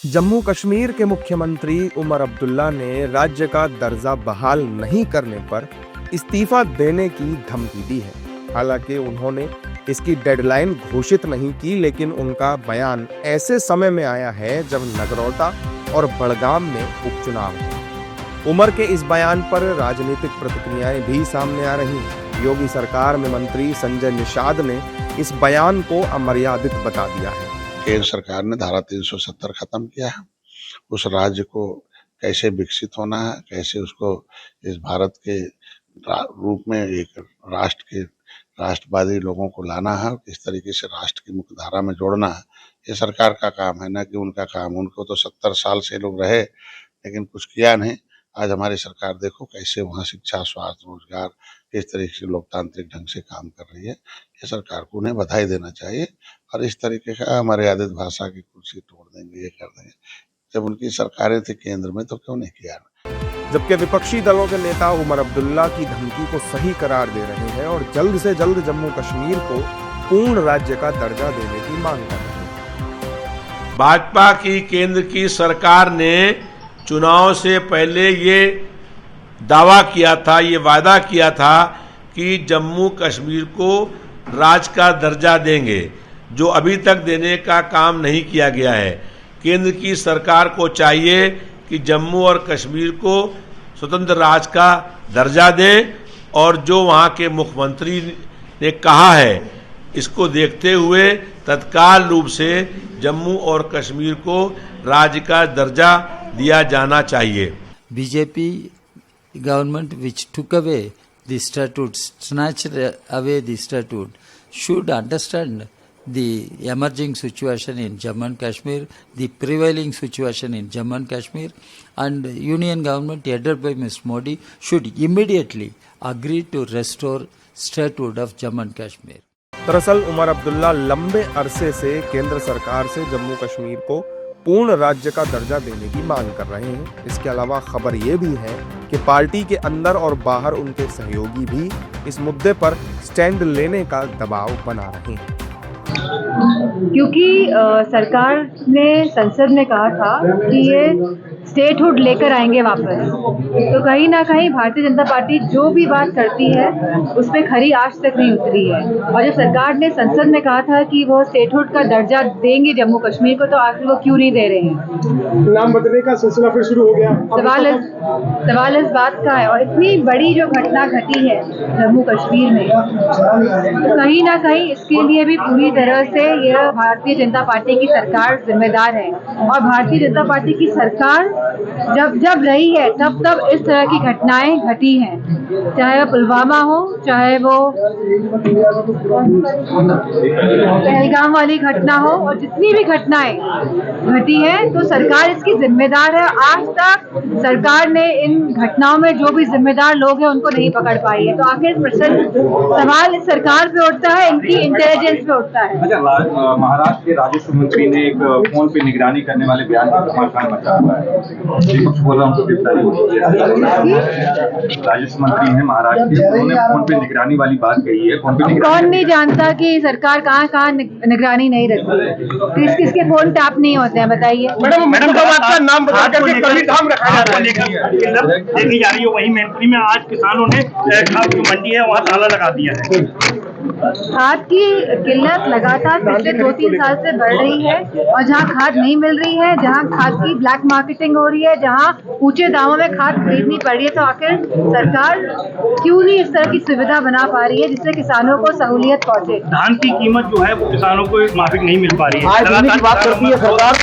जम्मू कश्मीर के मुख्यमंत्री उमर अब्दुल्ला ने राज्य का दर्जा बहाल नहीं करने पर इस्तीफा देने की धमकी दी है। हालांकि उन्होंने इसकी डेडलाइन घोषित नहीं की, लेकिन उनका बयान ऐसे समय में आया है जब नगरोटा और बड़गाम में उपचुनाव है। उमर के इस बयान पर राजनीतिक प्रतिक्रियाएं भी सामने आ रही हैं। योगी सरकार में मंत्री संजय निषाद ने इस बयान को अमर्यादित बता दिया है। केंद्र सरकार ने धारा 370 खत्म किया है। उस राज्य को कैसे विकसित होना है, कैसे उसको इस भारत के रूप में एक राष्ट्रवादी लोगों को लाना है, किस तरीके से राष्ट्र की मुख्य धारा में जोड़ना है, ये सरकार का काम है, न कि उनका काम। उनको तो 70 साल से लोग रहे लेकिन कुछ किया नहीं। आज हमारी सरकार देखो कैसे वहाँ शिक्षा, स्वास्थ्य, रोजगार किस तरीके से लोकतांत्रिक ढंग से काम कर रही है। ये सरकार को उन्हें बधाई देना चाहिए। और इस तरीके का मर्यादित भाषा की कुर्सी तोड़ देंगे, ये कर देंगे। जब उनकी सरकारें थी केंद्र में तो क्यों नहीं किया। जबकि विपक्षी दलों के नेता उमर अब्दुल्ला की धमकी को सही करार दे रहे हैं और जल्द से जल्द जम्मू कश्मीर को पूर्ण राज्य का दर्जा देने की मांग कर रहे हैं। भाजपा की केंद्र की सरकार ने चुनाव से पहले ये दावा किया था, ये वादा किया था कि जम्मू कश्मीर को राज्य का दर्जा देंगे, जो अभी तक देने का काम नहीं किया गया है। केंद्र की सरकार को चाहिए कि जम्मू और कश्मीर को स्वतंत्र राज्य का दर्जा दें और जो वहाँ के मुख्यमंत्री ने कहा है, इसको देखते हुए तत्काल रूप से जम्मू और कश्मीर को राज्य का दर्जा दिया जाना चाहिए। BJP government which took away the statute, snatched away the statute, should understand the emerging situation in Jammu and Kashmir, the prevailing situation in Jammu and Kashmir, and Union government headed by Ms. Modi should immediately agree to restore statehood of Jammu and Kashmir. दरअसल उमर अब्दुल्ला लंबे अरसे से केंद्र सरकार से जम्मू कश्मीर को पूर्ण राज्य का दर्जा देने की मांग कर रहे हैं। इसके अलावा खबर ये भी है कि पार्टी के अंदर और बाहर उनके सहयोगी भी इस मुद्दे पर स्टैंड लेने का दबाव बना रहे हैं। क्योंकि सरकार ने संसद में कहा था कि ये स्टेटहुड लेकर आएंगे वापस, तो कहीं ना कहीं भारतीय जनता पार्टी जो भी बात करती है उस पर खरी आंच तक नहीं उतरी है। और जब सरकार ने संसद में कहा था कि वो स्टेटहुड का दर्जा देंगे जम्मू कश्मीर को, तो आखिर वो क्यों नहीं दे रहे हैं? नाम बदलने का सिलसिला फिर शुरू हो गया। सवाल इस बात का है, और इतनी बड़ी जो घटना घटी है जम्मू कश्मीर में, तो कहीं ना कहीं इसके लिए भी पूरी तरह से यह भारतीय जनता पार्टी की सरकार जिम्मेदार है। और भारतीय जनता पार्टी की सरकार जब रही है तब इस तरह की घटनाएं घटी हैं, चाहे वो पुलवामा हो, चाहे वो पहलगाम वाली घटना हो, और जितनी भी घटनाएं घटी हैं तो सरकार इसकी जिम्मेदार है। आज तक सरकार ने इन घटनाओं में जो भी जिम्मेदार लोग हैं उनको नहीं पकड़ पाई है। तो आखिर प्रश्न, सवाल इस सरकार पे उठता है, इनकी इंटेलिजेंस पे उठता है। महाराष्ट्र के राजस्व मंत्री ने एक फोन पे निगरानी करने वाले बयान पर घमासान मचा हुआ है। विपक्ष बोल रहा उनको गिरफ्तारी होती है। राजस्व मंत्री हैं महाराष्ट्र के, उन्होंने फोन पे निगरानी वाली बात कही है। कौन नहीं जानता कि सरकार कहाँ निगरानी नहीं रखती, किसके फोन टैप नहीं होते हैं, बताइए। मैडम का नाम बता करके कभी काम रखा जाता है। देखी जा रही है। वही मैनपुरी में आज किसानों ने खाद मंडी है वहाँ ताला लगा दिया है। खाद की किल्लत लगातार पिछले 2-3 साल से बढ़ रही है, और जहाँ खाद नहीं मिल रही है, जहाँ खाद की ब्लैक मार्केटिंग हो रही है, जहाँ ऊंचे दामों में खाद खरीदनी पड़ रही है, तो आखिर सरकार क्यों नहीं इस तरह की सुविधा बना पा रही है जिससे किसानों को सहूलियत पहुंचे। धान की कीमत जो है वो किसानों को माफिक नहीं मिल पा रही है। बात करती है सरकार।